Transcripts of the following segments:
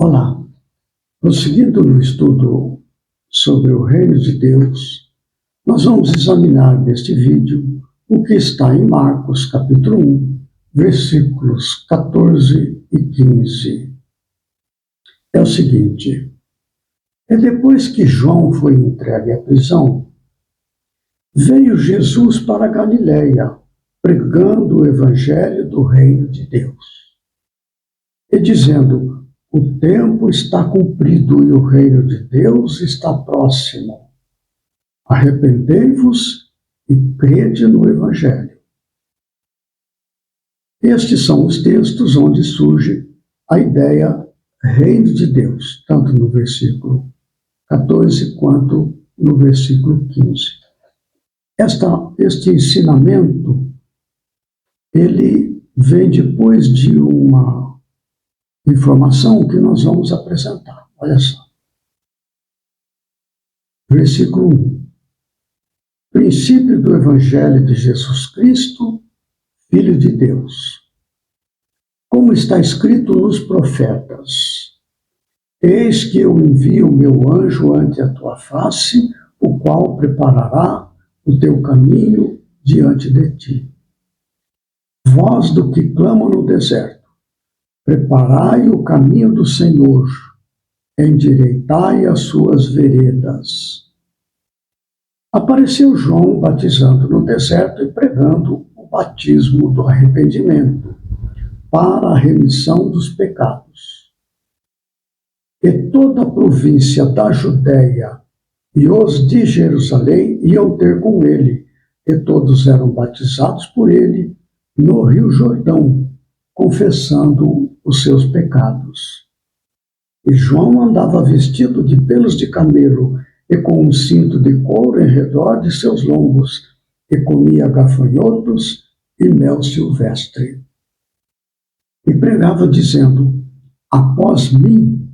Olá, prosseguindo no estudo sobre o Reino de Deus, nós vamos examinar neste vídeo o que está em Marcos capítulo 1, versículos 14 e 15. É o seguinte: depois que João foi entregue à prisão, veio Jesus para a Galiléia, pregando o evangelho do Reino de Deus, e dizendo: o tempo está cumprido e o reino de Deus está próximo. Arrependei-vos e crede no Evangelho. Estes são os textos onde surge a ideia reino de Deus, tanto no versículo 14 quanto no versículo 15. Este ensinamento, ele vem depois de uma informação que nós vamos apresentar. Olha só. Versículo 1. Princípio do Evangelho de Jesus Cristo, Filho de Deus. Como está escrito nos profetas: eis que eu envio o meu anjo ante a tua face, o qual preparará o teu caminho diante de ti. Voz do que clama no deserto: preparai o caminho do Senhor, endireitai as suas veredas. Apareceu João batizando no deserto e pregando o batismo do arrependimento para a remissão dos pecados. E toda a província da Judéia e os de Jerusalém iam ter com ele, e todos eram batizados por ele no Rio Jordão, confessando os seus pecados. E João andava vestido de pelos de camelo e com um cinto de couro em redor de seus lombos, e comia gafanhotos e mel silvestre. E pregava dizendo: após mim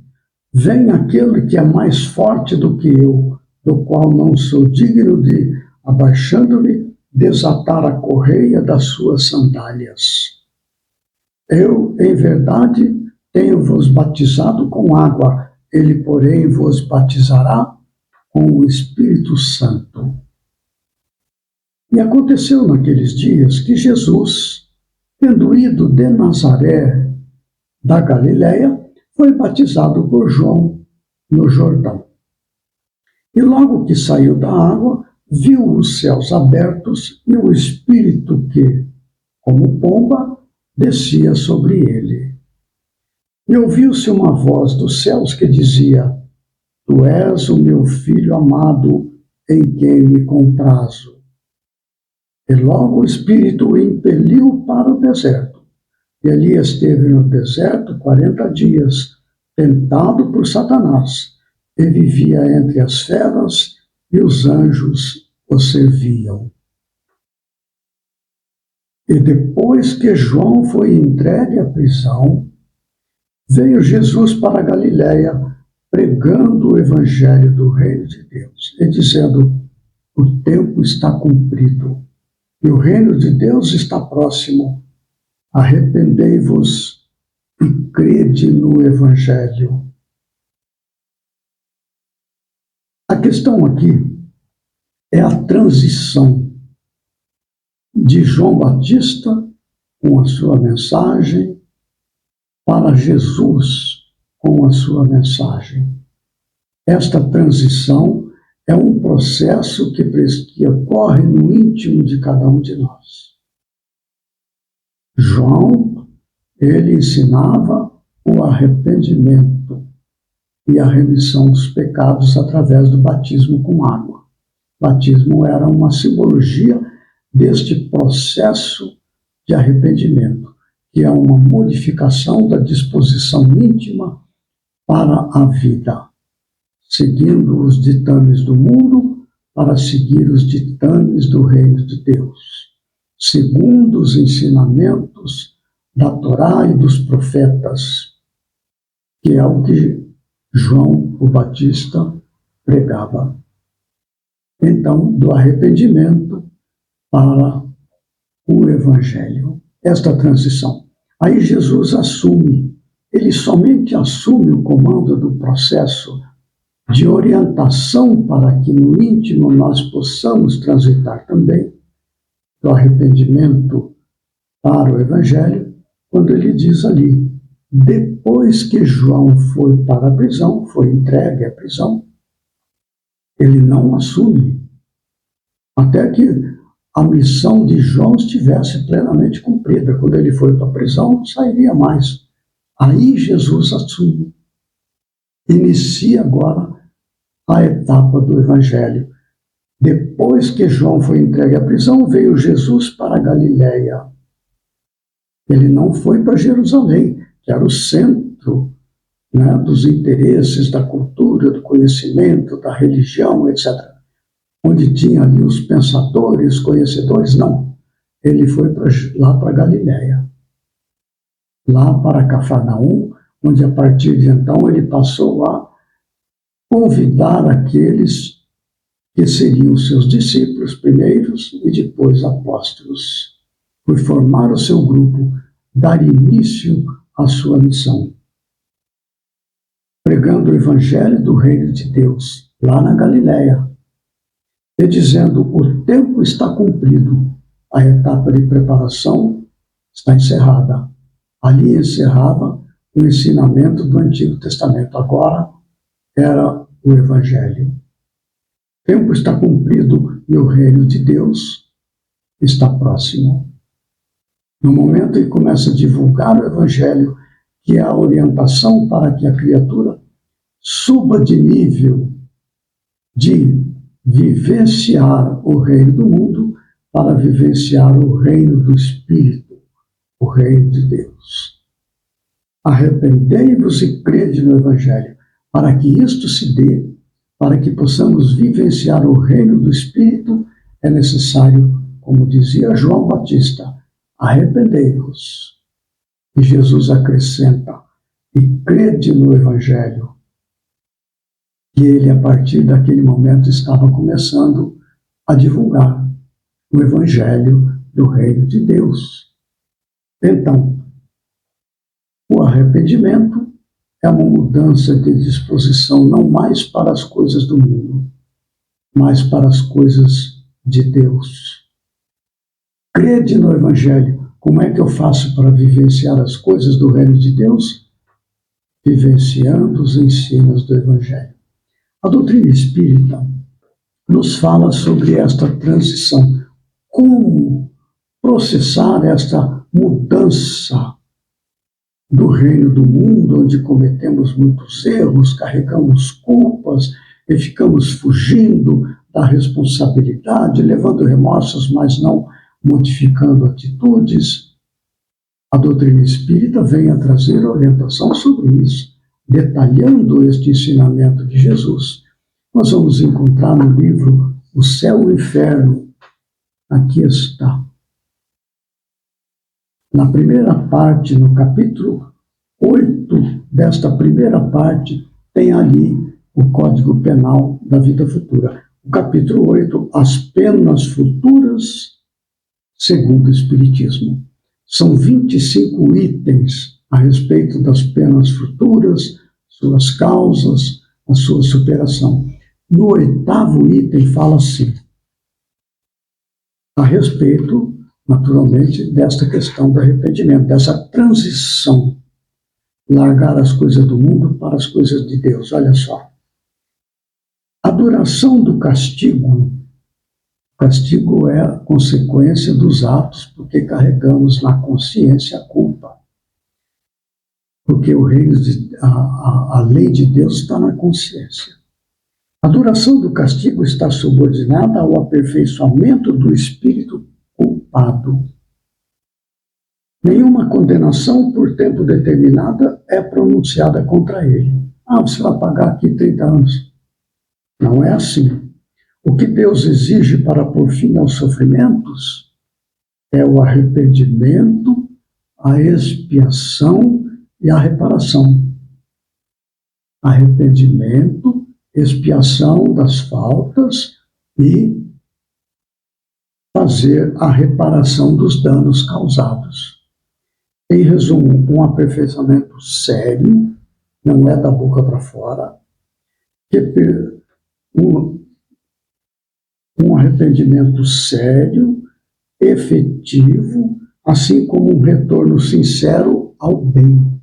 vem aquele que é mais forte do que eu, do qual não sou digno de, abaixando-me, desatar a correia das suas sandálias. Eu, em verdade, tenho-vos batizado com água, ele, porém, vos batizará com o Espírito Santo. E aconteceu naqueles dias que Jesus, tendo ido de Nazaré da Galiléia, foi batizado por João no Jordão. E logo que saiu da água, viu os céus abertos e o Espírito que, como pomba, descia sobre ele. E ouviu-se uma voz dos céus que dizia: Tu és o meu Filho amado, em quem me comprazo. E logo o Espírito o impeliu para o deserto. E ali esteve no deserto 40 dias, tentado por Satanás, e vivia entre as feras, e os anjos o serviam. E depois que João foi entregue à prisão, veio Jesus para a Galiléia, pregando o evangelho do reino de Deus, e dizendo: o tempo está cumprido, e o reino de Deus está próximo. Arrependei-vos e crede no evangelho. A questão aqui é a transição de João Batista com a sua mensagem para Jesus com a sua mensagem. Esta transição é um processo que ocorre no íntimo de cada um de nós. João, ele ensinava o arrependimento e a remissão dos pecados através do batismo com água. O batismo era uma simbologia deste processo de arrependimento, que é uma modificação da disposição íntima para a vida, seguindo os ditames do mundo para seguir os ditames do reino de Deus, segundo os ensinamentos da Torá e dos profetas, que é o que João o Batista pregava. Então, do arrependimento para o Evangelho. Esta transição. Aí Jesus assume ele somente assume o comando do processo de orientação para que no íntimo nós possamos transitar também do arrependimento para o Evangelho, quando ele diz ali, depois que João foi para a prisão, foi entregue à prisão, ele não assume, até que a missão de João estivesse plenamente cumprida. Quando ele foi para a prisão, não sairia mais. Aí Jesus assume, inicia agora a etapa do Evangelho. Depois que João foi entregue à prisão, veio Jesus para a Galiléia. Ele não foi para Jerusalém, que era o centro, né, dos interesses, da cultura, do conhecimento, da religião, etc. Onde tinha ali os pensadores, conhecedores, não. Ele foi lá para Galiléia, lá para Cafarnaum, onde a partir de então ele passou a convidar aqueles que seriam seus discípulos primeiros e depois apóstolos. Foi formar o seu grupo, dar início à sua missão. Pregando o evangelho do reino de Deus, lá na Galiléia, e dizendo, o tempo está cumprido, a etapa de preparação está encerrada. Ali encerrava o ensinamento do Antigo Testamento. Agora era o Evangelho. O tempo está cumprido e o reino de Deus está próximo. No momento em que começa a divulgar o Evangelho, que é a orientação para que a criatura suba de nível de vivenciar o reino do mundo para vivenciar o reino do Espírito, o reino de Deus. Arrependei-vos e crede no Evangelho. Para que isto se dê, para que possamos vivenciar o reino do Espírito, é necessário, como dizia João Batista, arrependei-vos. E Jesus acrescenta, e crede no Evangelho. E ele, a partir daquele momento, estava começando a divulgar o Evangelho do reino de Deus. Então, o arrependimento é uma mudança de disposição não mais para as coisas do mundo, mas para as coisas de Deus. Crede no Evangelho. Como é que eu faço para vivenciar as coisas do reino de Deus? Vivenciando os ensinos do Evangelho. A doutrina espírita nos fala sobre esta transição, como processar esta mudança do reino do mundo, onde cometemos muitos erros, carregamos culpas e ficamos fugindo da responsabilidade, levando remorsos, mas não modificando atitudes. A doutrina espírita vem a trazer orientação sobre isso, detalhando este ensinamento de Jesus. Nós vamos encontrar no livro O Céu e o Inferno. Aqui está. Na primeira parte, no capítulo 8 desta primeira parte, tem ali o Código Penal da Vida Futura. O capítulo 8, as penas futuras segundo o Espiritismo. São 25 itens a respeito das penas futuras, suas causas, a sua superação. No 8º item fala assim, a respeito, naturalmente, desta questão do arrependimento, dessa transição, largar as coisas do mundo para as coisas de Deus. Olha só. A duração do castigo, castigo é a consequência dos atos, porque carregamos na consciência a culpa. Porque o reino a lei de Deus está na consciência. A duração do castigo está subordinada ao aperfeiçoamento do espírito culpado. Nenhuma condenação por tempo determinado é pronunciada contra ele. Você vai pagar aqui 30 anos. Não é assim. O que Deus exige para pôr fim aos sofrimentos é o arrependimento, a expiação e a reparação. Arrependimento, expiação das faltas e fazer a reparação dos danos causados. Em resumo, um aperfeiçoamento sério, não é da boca para fora, um arrependimento sério, efetivo, assim como um retorno sincero ao bem.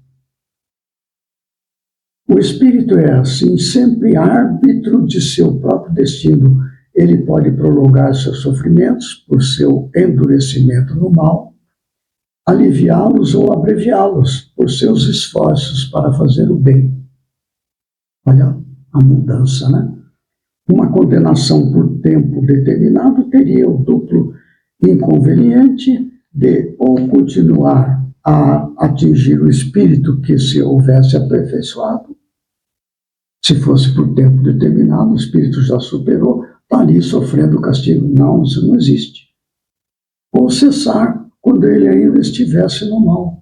O espírito é, assim, sempre árbitro de seu próprio destino. Ele pode prolongar seus sofrimentos por seu endurecimento no mal, aliviá-los ou abreviá-los por seus esforços para fazer o bem. Olha a mudança, né? Uma condenação por tempo determinado teria o duplo inconveniente de ou continuar a atingir o espírito que se houvesse aperfeiçoado. Se fosse por tempo determinado, o espírito já superou, está ali sofrendo o castigo. Não, isso não existe. Ou cessar quando ele ainda estivesse no mal.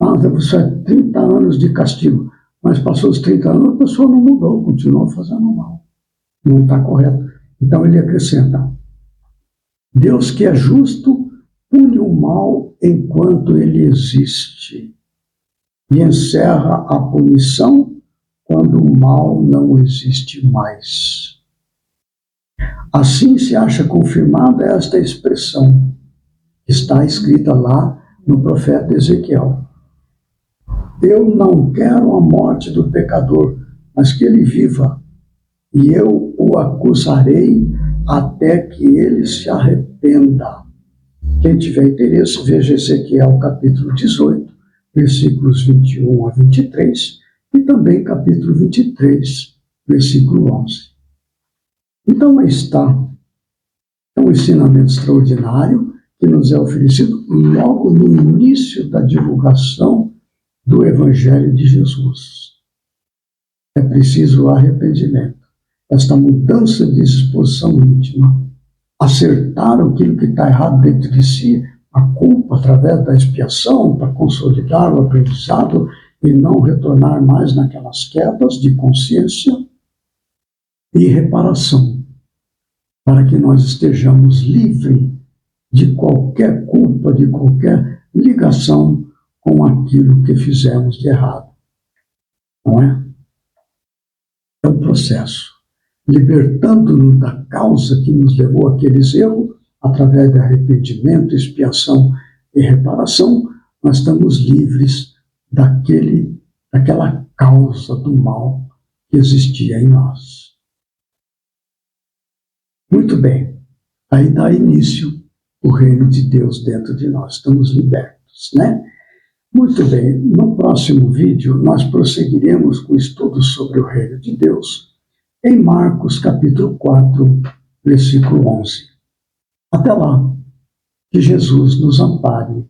Você é 30 anos de castigo, mas passou os 30 anos, a pessoa não mudou, continuou fazendo mal. Não está correto. Então ele acrescenta: Deus que é justo pune o mal enquanto ele existe e encerra a punição quando o mal não existe mais. Assim se acha confirmada esta expressão, que está escrita lá no profeta Ezequiel: Eu não quero a morte do pecador, mas que ele viva, e eu o acusarei até que ele se arrependa. Quem tiver interesse, veja Ezequiel capítulo 18, versículos 21 a 23, e também capítulo 23, versículo 11. Então, aí está. É um ensinamento extraordinário que nos é oferecido logo no início da divulgação do Evangelho de Jesus. É preciso arrependimento, esta mudança de disposição íntima, acertar aquilo que está errado dentro de si, a culpa através da expiação, para consolidar o aprendizado e não retornar mais naquelas quedas de consciência, e reparação, para que nós estejamos livres de qualquer culpa, de qualquer ligação com aquilo que fizemos de errado. Não é? É um processo. Libertando-nos da causa que nos levou àqueles erros, através de arrependimento, expiação e reparação, nós estamos livres daquela causa do mal que existia em nós. Muito bem, aí dá início o reino de Deus dentro de nós, estamos libertos, né? Muito bem, no próximo vídeo nós prosseguiremos com o estudo sobre o reino de Deus, em Marcos capítulo 4, versículo 11. Até lá, que Jesus nos ampare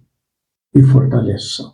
e fortaleça.